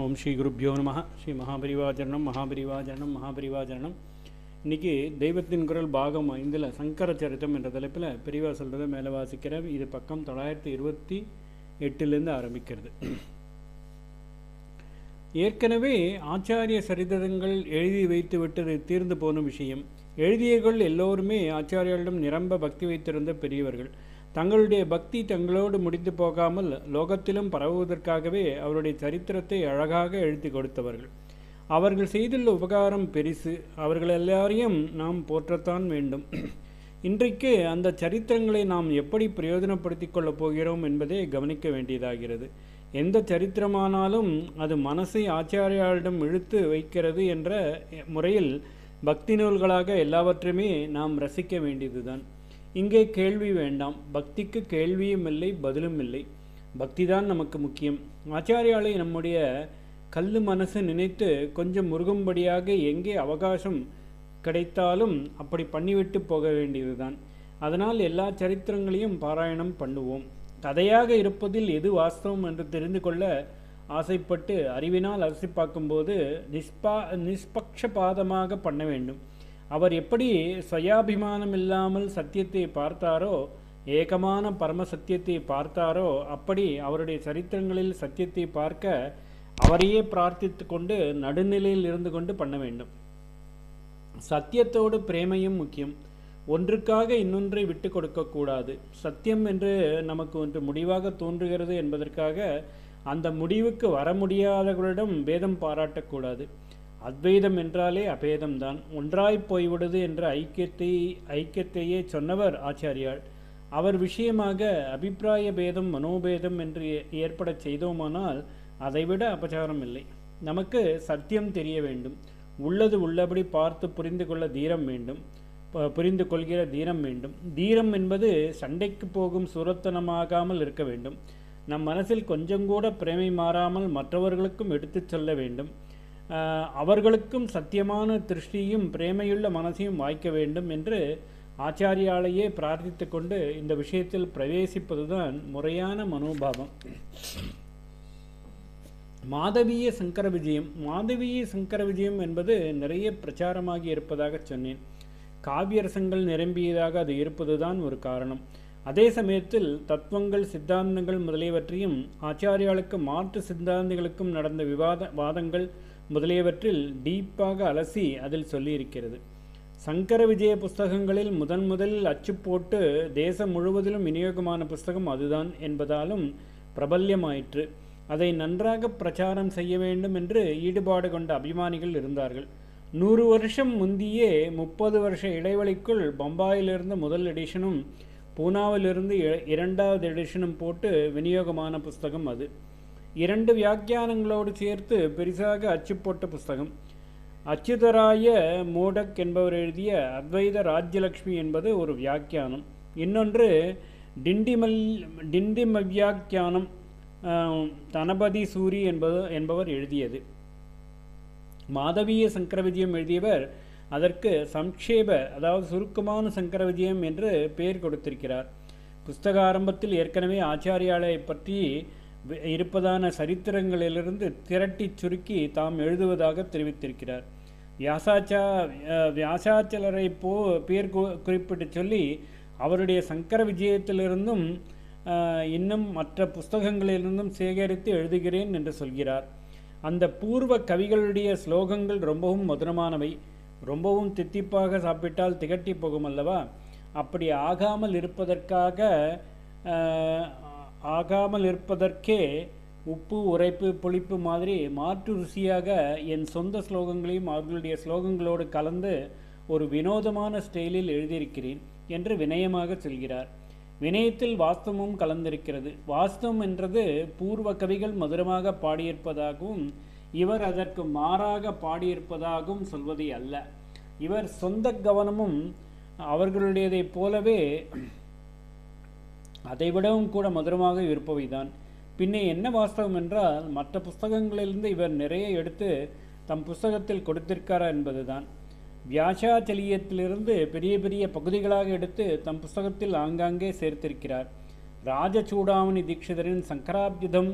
ஓம் ஸ்ரீ குருப்யோ நம. ஸ்ரீ மகாபரிவாஜரணம் மகாபரிவாஜரணம் மகாபரிவாஜரணம். இன்றைக்கி தெய்வத்தின் குரல் பாகம் 5 சங்கர சரித்தம் என்ற தலைப்பில் பெரியவா சொல்கிறத மேலே வாசிக்கிறேன். இது பக்கம் 928 ஆரம்பிக்கிறது. ஏற்கனவே ஆச்சாரிய சரித்திரங்கள் எழுதி வைத்து விட்டது தீர்ந்து போன விஷயம். எழுதியவர்கள் எல்லோருமே ஆச்சாரியாரிடம் நிரம்ப பக்தி வைத்திருந்த பெரியவர்கள். தங்களுடைய பக்தி தங்களோடு முடித்து போகாமல் லோகத்திலும் பரவுவதற்காகவே அவருடைய சரித்திரத்தை அழகாக எழுதி கொடுத்தவர்கள். அவர்கள் செய்துள்ள உபகாரம் பெரிசு. அவர்கள் எல்லாரையும் நாம் போற்றத்தான் வேண்டும். இன்றைக்கு அந்த சரித்திரங்களை நாம் எப்படி பிரயோஜனப்படுத்தி கொள்ளப் போகிறோம் என்பதை கவனிக்க வேண்டியதாகிறது. எந்த சரித்திரமானாலும் அது மனசை ஆச்சாரியாரிடம் இழுத்து வைக்கிறது என்ற முறையில் பக்தி நூல்களாக எல்லாவற்றையுமே நாம் ரசிக்க வேண்டியதுதான். இங்கே கேள்வி வேண்டாம். பக்திக்கு கேள்வியும் இல்லை, பதிலும் இல்லை. பக்தி தான் நமக்கு முக்கியம். ஆச்சாரியாலை நம்முடைய கல்லு மனசு நினைத்து கொஞ்சம் முருகும்படியாக எங்கே அவகாசம் கிடைத்தாலும் அப்படி பண்ணிவிட்டு போக வேண்டியதுதான். அதனால் எல்லா சரித்திரங்களையும் பாராயணம் பண்ணுவோம். கதையாக இருப்பதில் எது வாஸ்தவம் என்று தெரிந்து கொள்ள ஆசைப்பட்டு அறிவினால் அலசி பார்க்கும்போது நிஷ்பக்ஷபாதமாக பண்ண வேண்டும். அவர் எப்படி சுயாபிமானம் இல்லாமல் சத்தியத்தை பார்த்தாரோ, ஏகமான பரம சத்தியத்தை பார்த்தாரோ, அப்படி அவருடைய சரித்திரங்களில் சத்தியத்தை பார்க்க அவரையே பிரார்த்தித்து கொண்டு நடுநிலையில் இருந்து கொண்டு பண்ண வேண்டும். சத்தியத்தோடு பிரேமையும் முக்கியம். ஒன்றுக்காக இன்னொன்றை விட்டு கொடுக்கக்கூடாது. சத்தியம் என்று நமக்கு ஒன்று முடிவாக தோன்றுகிறது என்பதற்காக அந்த முடிவுக்கு வர முடியாதவர்களிடம் பேதம் பாராட்டக்கூடாது. அத்வைதம் என்றாலே அபேதம்தான். ஒன்றாய் போய்விடுது என்ற ஐக்கியத்தையே சொன்னவர் ஆச்சாரியார். அவர் விஷயமாக அபிப்பிராய பேதம் மனோபேதம் என்று ஏற்பட செய்தோமானால் அதைவிட அபச்சாரம் இல்லை. நமக்கு சத்தியம் தெரிய வேண்டும். உள்ளது உள்ளபடி பார்த்து புரிந்து கொள்கிற தீரம் வேண்டும். தீரம் என்பது சண்டைக்கு போகும் சுரத்தனமாகாமல் இருக்க வேண்டும். நம் மனசில் கொஞ்சம் கூட பிரேமை மாறாமல் மற்றவர்களுக்கும் எடுத்து சொல்ல வேண்டும். அவர்களுக்கும் சத்தியமான திருஷ்டியும் பிரேமையுள்ள மனசையும் வாய்க்க வேண்டும் என்று ஆச்சாரியாலையே பிரார்த்தித்து கொண்டு இந்த விஷயத்தில் பிரவேசிப்பதுதான் முறையான மனோபாவம். மாதவீய சங்கர விஜயம் என்பது நிறைய பிரச்சாரமாகி இருப்பதாக சொன்னேன். காவியரசங்கள் நிரம்பியதாக அது இருப்பதுதான் ஒரு காரணம். அதே சமயத்தில் தத்துவங்கள் சித்தாந்தங்கள் முதலியவற்றையும் ஆச்சாரியாளுக்கு மாற்று சித்தாந்திகளுக்கும் நடந்த வாதங்கள் முதலியவற்றில் டீப்பாக அலசி அதில் சொல்லியிருக்கிறது. சங்கர விஜய புஸ்தகங்களில் முதலில் அச்சு போட்டு தேசம் முழுவதிலும் விநியோகமான புஸ்தகம் அதுதான் என்பதாலும் பிரபல்யமாயிற்று. அதை நன்றாக பிரச்சாரம் செய்ய வேண்டும் என்று ஈடுபாடு கொண்ட அபிமானிகள் இருந்தார்கள். 100 வருஷம் முந்தியே 30 வருஷ இடைவெளிக்குள் பம்பாயிலிருந்து முதல் எடிஷனும் பூனாவிலிருந்து 2வது எடிஷனும் போட்டு விநியோகமான புஸ்தகம் அது. 2 வியாக்கியானங்களோடு சேர்த்து பெரிசாக அச்சு போட்ட புஸ்தகம். அச்சுதராய மோடக் என்பவர் எழுதிய அத்வைத ராஜ்யலக்ஷ்மி என்பது ஒரு வியாக்கியானம். இன்னொன்று டிண்டிமவ்யாக்கியானம் தனபதி சூரி என்பவர் எழுதியது. மாதவீய சங்கர விஜயம் எழுதியவர் அதற்கு சம்க்ஷேப, அதாவது சுருக்கமான சங்கர விஜயம் என்று பெயர் கொடுத்திருக்கிறார். புஸ்தக ஆரம்பத்தில் ஏற்கனவே ஆச்சாரியாலை பற்றி இருப்பதான சரித்திரங்களிலிருந்து திரட்டி சுருக்கி தாம் எழுதுவதாக தெரிவித்திருக்கிறார். வியாசாச்சலரை பேர் குறிப்பிட்டு சொல்லி அவருடைய சங்கர விஜயத்திலிருந்தும் இன்னும் மற்ற புஸ்தகங்களிலிருந்தும் சேகரித்து எழுதுகிறேன் என்று சொல்கிறார். அந்த பூர்வ கவிகளுடைய ஸ்லோகங்கள் ரொம்பவும் மதுரமானவை. ரொம்பவும் தித்திப்பாக சாப்பிட்டால் திகட்டி போகும் அல்லவா? அப்படி ஆகாமல் இருப்பதற்கே உப்பு உரைப்பு புளிப்பு மாதிரி மாற்று ருசியாக என் சொந்த ஸ்லோகங்களையும் அவர்களுடைய ஸ்லோகங்களோடு கலந்து ஒரு வினோதமான ஸ்டைலில் எழுதியிருக்கிறேன் என்று வினயமாக சொல்கிறார். வினயத்தில் வாஸ்தவமும் கலந்திருக்கிறது. வாஸ்தவம் என்றது பூர்வ கவிகள் மதுரமாக பாடியிருப்பதாகவும் இவர் அதற்கு மாறாக பாடியிருப்பதாகவும் சொல்வதை அல்ல. இவர் சொந்த கவனமும் அவர்களுடையதைப் போலவே அதைவிடவும் கூட மதுரமாக இருப்பவைதான். பின்னே என்ன வாஸ்தவம் என்றால் மற்ற புஸ்தகங்களிலிருந்து இவர் நிறைய எடுத்து தம் புஸ்தகத்தில் கொடுத்திருக்காரா என்பதுதான். வியாசாச்சலியத்திலிருந்து பெரிய பெரிய பகுதிகளாக எடுத்து தம் புஸ்தகத்தில் ஆங்காங்கே சேர்த்திருக்கிறார். ராஜசூடாமணி தீட்சிதரின் சங்கராபியுதம்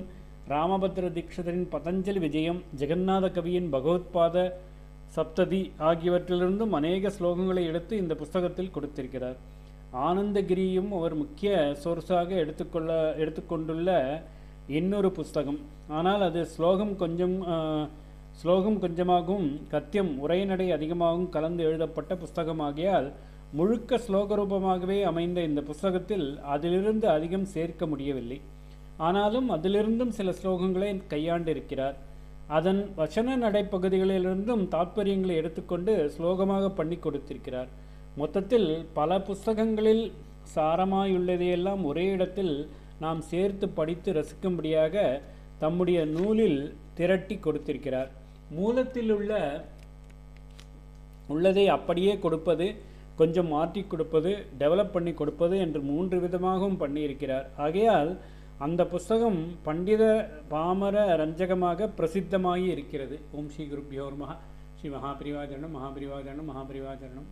ராமபத்ர தீட்சிதரின் பதஞ்சலி விஜயம், ஜெகநாத கவியின் பகவத்பாத சப்ததி ஆகியவற்றிலிருந்தும் அநேக ஸ்லோகங்களை எடுத்து இந்த புஸ்தகத்தில் கொடுத்திருக்கிறார். ஆனந்தகிரியும் ஒரு முக்கிய சோர்ஸாக எடுத்துக்கொண்டுள்ள இன்னொரு புஸ்தகம். ஆனால் அது ஸ்லோகம் கொஞ்சமாகவும் கத்தியம் உரைநடை அதிகமாகவும் கலந்து எழுதப்பட்ட புஸ்தகமாகியால் முழுக்க ஸ்லோகரூபமாகவே அமைந்த இந்த புஸ்தகத்தில் அதிலிருந்து அதிகம் சேர்க்க முடியவில்லை. ஆனாலும் அதிலிருந்தும் சில ஸ்லோகங்களை கையாண்டிருக்கிறார். அதன் வசன நடைப்பகுதிகளிலிருந்தும் தாற்பயங்களை எடுத்துக்கொண்டு ஸ்லோகமாக பண்ணி கொடுத்திருக்கிறார். மொத்தத்தில் பல புஸ்தகங்களில் சாரமாயுள்ளதையெல்லாம் ஒரே இடத்தில் நாம் சேர்த்து படித்து ரசிக்கும்படியாக தம்முடைய நூலில் திரட்டி கொடுத்திருக்கிறார். மூலத்தில் உள்ளதை அப்படியே கொடுப்பது, கொஞ்சம் மாற்றி கொடுப்பது, டெவலப் பண்ணி கொடுப்பது என்று 3 விதமாகவும் பண்ணியிருக்கிறார். ஆகையால் அந்த புஸ்தகம் பண்டித பாமர ரஞ்சகமாக பிரசித்தமாகி இருக்கிறது. ஓம் ஸ்ரீ குருப்யோர் மகா. ஸ்ரீ மகாபிரிவாச்சரணம், மகாபிரிவாச்சரணம், மகாபிரிவாச்சரணம்.